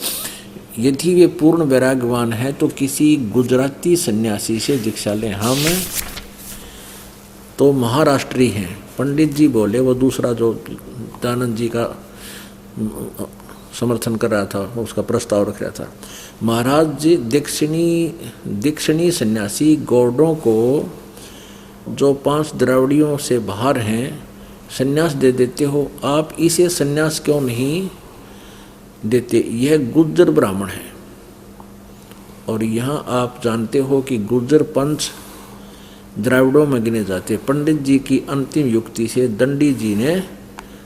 यदि वे पूर्ण वैराग्यवान है तो किसी गुजराती सन्यासी से दीक्षा लें। हम तो महाराष्ट्री हैं। पंडित जी बोले, वो दूसरा जो दानंद जी का समर्थन कर रहा था, उसका प्रस्ताव रख रहा था। महाराज जी दक्षिणी सन्यासी गौड़ों को जो 5 द्राविड़ियों से बाहर हैं सन्यास दे देते हो, आप इसे सन्यास क्यों नहीं देते? यह गुर्जर ब्राह्मण है और यहाँ आप जानते हो कि गुर्जर पंच द्राविड़ों में गिने जाते। पंडित जी की अंतिम युक्ति से दंडी जी ने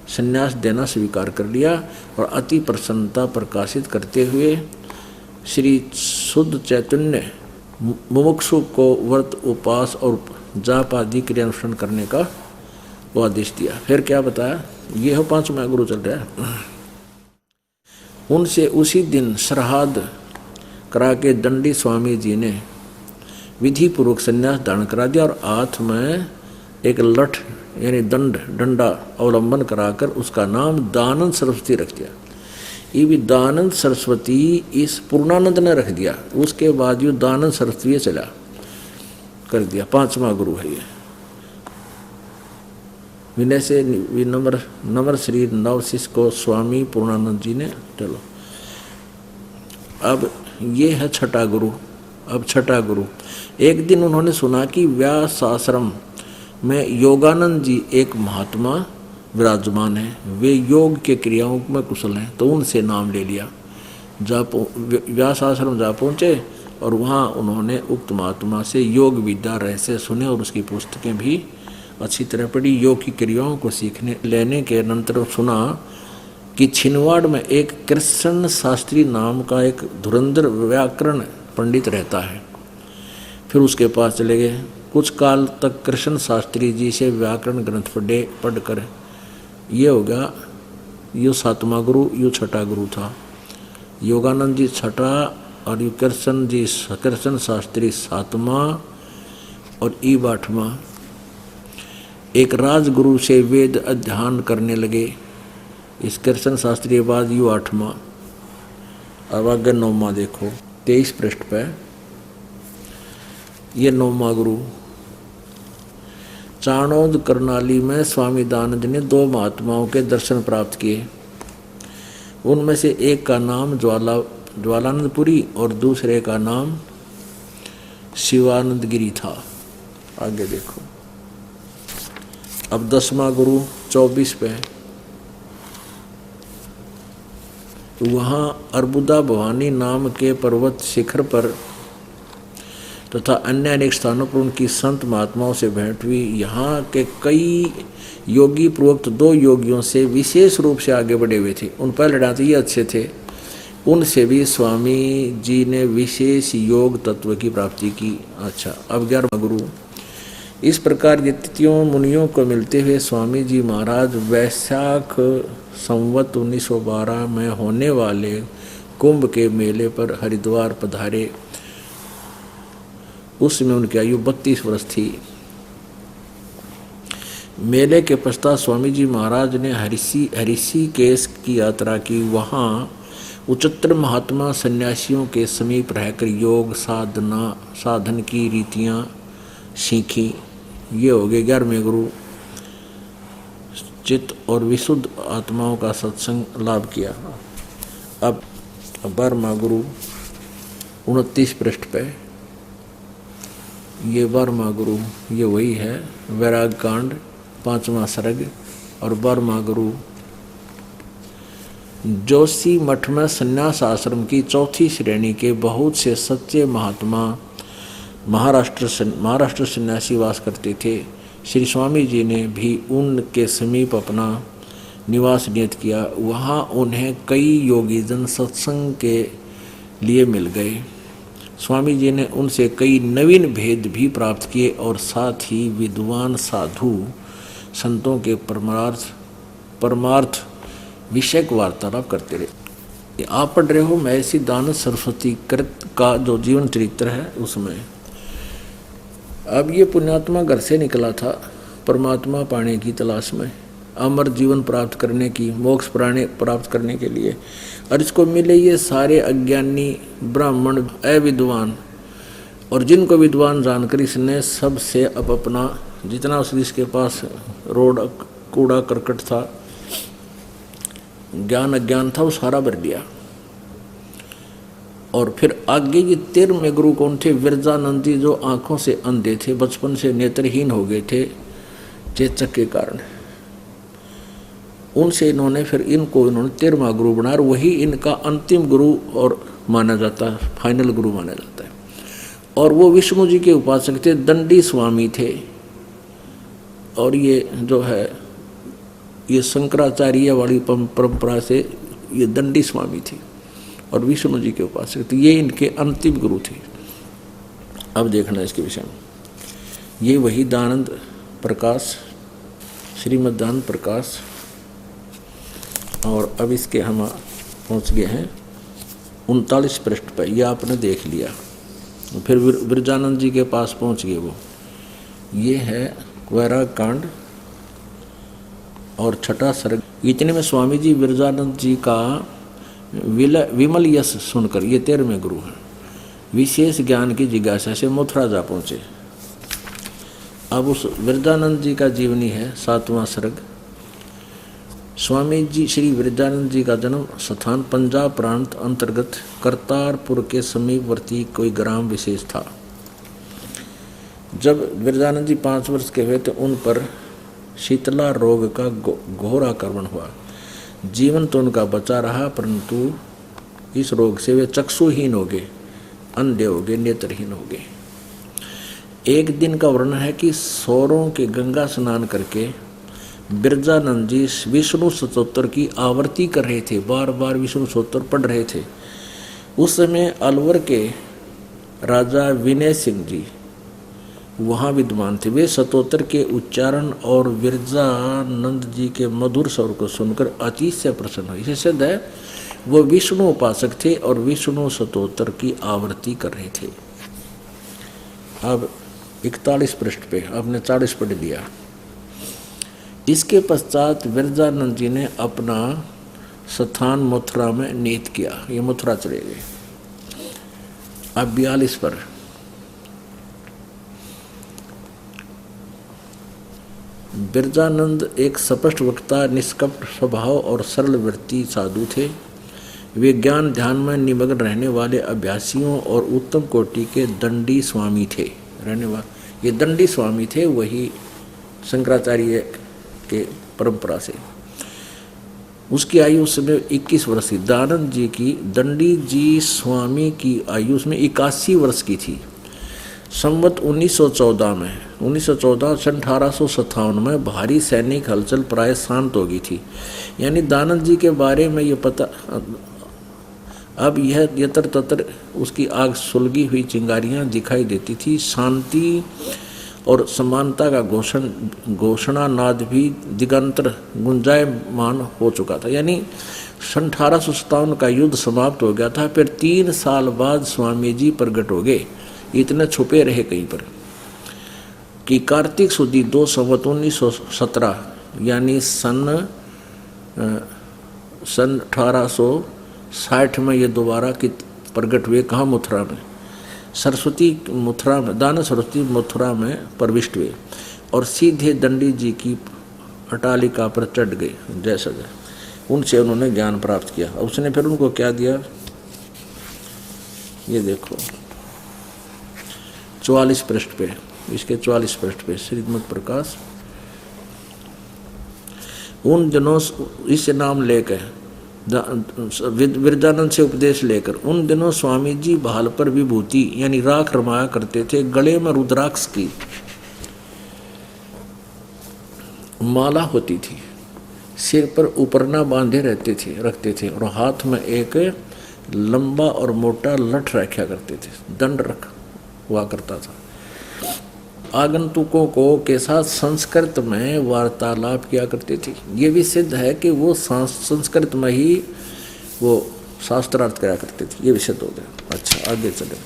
सन्यास देना स्वीकार कर लिया और अति प्रसन्नता प्रकाशित करते हुए श्री शुद्ध चैतन्य मुमुक्षु को व्रत उपास और जाप आदि क्रियानुष्ठान करने का वो आदेश दिया। फिर क्या बताया? ये हो 5वां गुरु चल रहा है। उनसे उसी दिन श्राद्ध करा के दंडी स्वामी जी ने विधि पूर्वक संन्यास धारण करा दिया और हाथ में एक लठ यानी डंडा अवलंबन कराकर उसका नाम दानंद सरस्वती रख दिया। ये भी दानंद सरस्वती इस पूर्णानंद ने रख दिया। उसके बाद ये दानंद सरस्वती चला कर दिया। 5वां गुरु है ये। विनय से नम्र श्री नवशिष को स्वामी पूर्णानंद जी ने। चलो अब ये है छठा गुरु। अब छठा गुरु, एक दिन उन्होंने सुना कि व्यास आश्रम में योगानंद जी एक महात्मा विराजमान है। वे योग के क्रियाओं में कुशल हैं, तो उनसे नाम ले लिया। व्यास आश्रम जा पहुँचे और वहाँ उन्होंने उक्त महात्मा से योग विद्या रहस्य सुने और उसकी पुस्तकें भी अच्छी तरह पढ़ी। योग की क्रियाओं को सीखने लेने के अनंतर सुना कि छिंदवाड़ में एक कृष्ण शास्त्री नाम का एक धुरंधर व्याकरण पंडित रहता है। फिर उसके पास चले गए। कुछ काल तक कृष्ण शास्त्री जी से व्याकरण ग्रंथ पढ़कर ये हो गया, यो 7वां गुरु, यो 6ठा गुरु था। योगानंद जी 6ठा और यू कृष्ण शास्त्री 7वां और ईब 8वां। एक राजगुरु से वेद अध्ययन करने लगे। इस कृष्ण शास्त्री के बाद यू 8वां। अब आगे 9वां देखो 23 पृष्ठ पे। ये 9वां गुरु। चाणोद करनाली में स्वामी दानंद ने 2 महात्माओं के दर्शन प्राप्त किए। उनमें से एक का नाम ज्वालानंदपुरी और दूसरे का नाम शिवानंद गिरी था। आगे देखो। अब 10वां गुरु 24 पे। वहाँ अर्बुदा भवानी नाम के पर्वत शिखर पर तथा अन्य अनेक स्थानों पर उनकी संत महात्माओं से भेंट हुई। यहाँ के कई योगी पूर्वोक्त 2 योगियों से विशेष रूप से आगे बढ़े हुए थे। उन पहले डांते ये अच्छे थे, उनसे भी स्वामी जी ने विशेष योग तत्व की प्राप्ति की। अच्छा, अब 11वां गुरु। इस प्रकार यतियों मुनियों को मिलते हुए स्वामी जी महाराज वैशाख संवत 1912 में होने वाले कुंभ के मेले पर हरिद्वार पधारे। उसमें उनकी आयु 32 वर्ष थी। मेले के पश्चात स्वामी जी महाराज ने हरिषिकेश की यात्रा की। वहाँ उच्चतर महात्मा सन्यासियों के समीप रहकर योग साधन की रीतियाँ सीखी। ये हो गए 11वें गुरु। चित्त और विशुद्ध आत्माओं का सत्संग लाभ किया। अब 12वां गुरु 29 पृष्ठ पे। ये 12वां गुरु ये वही है, वैराग कांड 5वां सर्ग। और 12वां गुरु जोशी मठ में संन्यास आश्रम की 4थी श्रेणी के बहुत से सच्चे महात्मा महाराष्ट्र सन्यासी वास करते थे। श्री स्वामी जी ने भी उनके समीप अपना निवास नियत किया। वहाँ उन्हें कई योगीजन सत्संग के लिए मिल गए। स्वामी जी ने उनसे कई नवीन भेद भी प्राप्त किए और साथ ही विद्वान साधु संतों के परमार्थ विषयक वार्तालाप करते रहे। आप पढ़ रहे हो महर्षि दानंद सरस्वती कृत का जो जीवन चरित्र है उसमें। अब ये पुण्यात्मा घर से निकला था परमात्मा पाने की तलाश में, अमर जीवन प्राप्त करने की, मोक्ष प्राप्त करने के लिए। और इसको मिले ये सारे अज्ञानी ब्राह्मण अविद्वान, और जिनको विद्वान जानकर इसने सबसे अब अपना जितना उसके पास रोड कूड़ा करकट था, ज्ञान अज्ञान था, वो सारा भर दिया। और फिर आगे ये 13वें गुरु कौन थे? विरजानंद जी, जो आंखों से अंधे थे, बचपन से नेत्रहीन हो गए थे चेचक के कारण। उनसे इन्होंने 13वां गुरु बनाया। वही इनका अंतिम गुरु और माना जाता है, फाइनल गुरु माना जाता है। और वो विष्णु जी के उपासक थे, दंडी स्वामी थे। और ये जो है ये शंकराचार्य वाली परंपरा से ये दंडी स्वामी थे और विष्णु जी के उपासक थे। ये इनके अंतिम गुरु थे। अब देखना इसके विषय में। ये वही दानंद प्रकाश, श्रीमद् दानंद प्रकाश। और अब इसके हम पहुँच गए हैं 39 पृष्ठ पर। यह आपने देख लिया। फिर विरजानंद जी के पास पहुँच गए वो। ये है वैराग कांड और 6ठा सर्ग। इतने में स्वामी जी विरजानंद जी का विमल यश सुनकर, ये 13वें गुरु हैं, विशेष ज्ञान की जिज्ञासा से मथुरा जा पहुँचे। अब उस विरजानंद जी का जीवनी है 7वां सर्ग। स्वामी जी श्री विरजानंद जी का जन्म स्थान पंजाब प्रांत अंतर्गत करतारपुर के समीपवर्ती कोई ग्राम विशेष था। जब विरजानंद जी 5 वर्ष के हुए तो उन पर शीतला रोग का घोर आक्रमण हुआ। जीवन तो उनका बचा रहा, परंतु इस रोग से वे चक्षुहीन हो गए, अंधे हो गए, नेत्रहीन हो गए। एक दिन का वर्णन है कि सौरों के गंगा स्नान करके विरजानंद जी विष्णु स्तोत्र की आवर्ती कर रहे थे, बार बार विष्णु स्तोत्र पढ़ रहे थे। उस समय अलवर के राजा विनय सिंह जी वहाँ विद्वान थे। वे स्तोत्र के उच्चारण और विरजानंद जी के मधुर स्वर को सुनकर अति से प्रसन्न हुए। इसे सिद्ध है वो विष्णु उपासक थे और विष्णु स्तोत्र की आवृत्ति कर रहे थे। अब 41 पृष्ठ पे आपने 40 पढ़ दिया। इसके पश्चात विरजानंद जी ने अपना स्थान मथुरा में निहित किया। ये मथुरा चले गए। अब 42 पर विरजानंद एक स्पष्ट वक्ता, निष्कपट स्वभाव और सरल वृत्ति साधु थे। वे ज्ञान ध्यान में निमग्न रहने वाले अभ्यासियों और उत्तम कोटि के दंडी स्वामी थे। रहने वाले ये दंडी स्वामी थे, वही शंकराचार्य के परंपरा से। उसकी आयु उस समय 21 वर्ष थी। दयानंद जी की, दंडी जी स्वामी की आयु उसमें 81 वर्ष की थी। संवत 1914 में 1857 में भारी सैनिक हलचल प्राय शांत हो गई थी। यानी दयानंद जी के बारे में ये पता, अब यह यतर ततर उसकी आग सुलगी हुई चिंगारियां दिखाई देती थी। शांति और समानता का घोषणा नाद भी दिगंतर गुंजायमान हो चुका था। यानी 1857 का युद्ध समाप्त हो गया था। फिर 3 साल बाद स्वामी जी प्रकट हो गए। इतने छुपे रहे कहीं पर कि कार्तिक सुदी 2 संवत 1917 यानी सन 1860 में ये दोबारा की प्रकट हुए। कहाँ? मथुरा में। सरस्वती मथुरा में, दाना सरस्वती मथुरा में प्रविष्ट हुए और सीधे दंडी जी की अटालिका पर चढ़ गए। जैसा उनसे उन्होंने ज्ञान प्राप्त किया। उसने फिर उनको क्या दिया, ये देखो 44 पृष्ठ पे, इसके 44 पृष्ठ पे श्रीमद् प्रकाश। उन दिनों इस नाम लेकर विरजानंद से उपदेश लेकर उन दिनों स्वामी जी भाल पर विभूति यानी राख रमाया करते थे। गले में रुद्राक्ष की माला होती थी, सिर पर उपरना बांधे रखते थे और हाथ में एक लंबा और मोटा लठ रखा करते थे, दंड रख हुआ करता था। आगंतुकों को के साथ संस्कृत में वार्तालाप किया करते थे। ये भी सिद्ध है कि वो संस्कृत में ही वो शास्त्रार्थ करा करते थे। ये भी सिद्ध हो गया। अच्छा, आगे चले।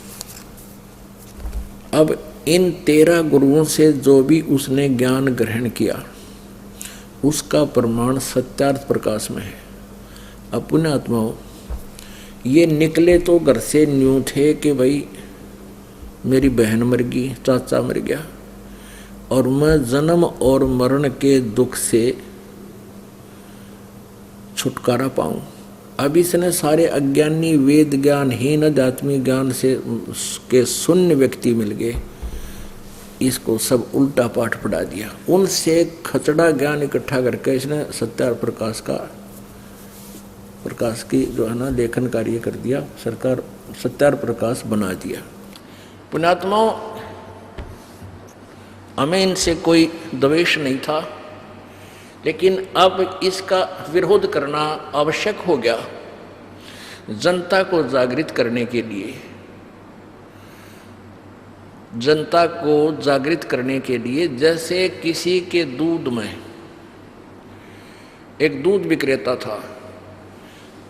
अब इन 13 गुरुओं से जो भी उसने ज्ञान ग्रहण किया उसका प्रमाण सत्यार्थ प्रकाश में है। अब पुण्यात्माओं, ये निकले तो घर से न्यू थे कि भाई मेरी बहन मर गई, चाचा मर गया और मैं जन्म और मरण के दुख से छुटकारा पाऊं। अब इसने सारे अज्ञानी, वेद ज्ञानहीन, आध्यात्मिक ज्ञान से के शून्य व्यक्ति मिल गए, इसको सब उल्टा पाठ पढ़ा दिया। उनसे खचड़ा ज्ञान इकट्ठा करके इसने सत्यार्थ प्रकाश की जो है ना लेखन कार्य कर दिया। सरकार सत्यार्थ प्रकाश बना दिया। पुण्यात्माओं, हमें इनसे कोई द्वेष नहीं था, लेकिन अब इसका विरोध करना आवश्यक हो गया जनता को जागृत करने के लिए। जनता को जागृत करने के लिए जैसे किसी के दूध में, एक दूध विक्रेता था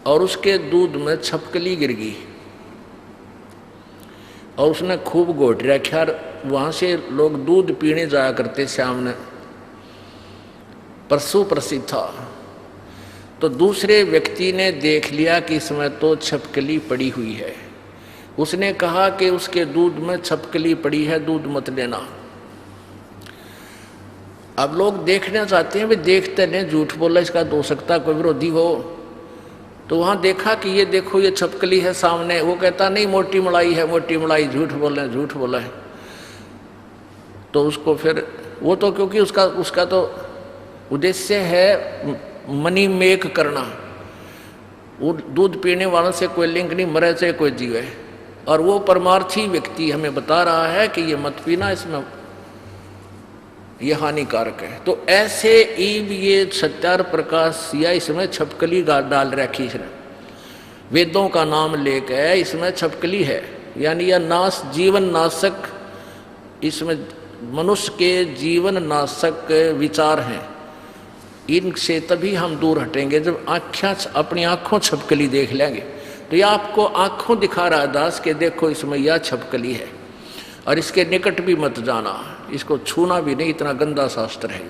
और उसके दूध में छपकली गिर गई और उसने खूब घोट रखा। वहाँ से लोग दूध पीने जाया करते, सामने परसों प्रसिद्ध था। तो दूसरे व्यक्ति ने देख लिया कि इसमें तो छपकली पड़ी हुई है। उसने कहा कि उसके दूध में छपकली पड़ी है, दूध मत लेना। अब लोग देखना चाहते हैं, वे देखते नहीं, झूठ बोला इसका हो सकता कोई विरोधी हो। तो वहाँ देखा कि ये देखो ये छपकली है सामने। वो कहता नहीं मोटी मलाई है, मोटी मलाई, झूठ बोला है। तो उसको फिर वो तो क्योंकि उसका तो उद्देश्य है मनी मेक करना। वो दूध पीने वालों से कोई लिंक नहीं, मरे से कोई जीवे। और वो परमार्थी व्यक्ति हमें बता रहा है कि ये मत पीना, इसमें ये हानिकारक है। तो ऐसे ये सत्यार्थ प्रकाश या इसमें छपकली डाल रखी है, वेदों का नाम लेकर इसमें छपकली है, यानी यह जीवन नाशक इसमें मनुष्य के जीवन नाशक विचार हैं, इनसे तभी हम दूर हटेंगे जब अपनी आँखों छपकली देख लेंगे। तो ये आपको आँखों दिखा रहा है दास के देखो इसमें यह छपकली है और इसके निकट भी मत जाना, इसको छूना भी नहीं, इतना गंदा शास्त्र है।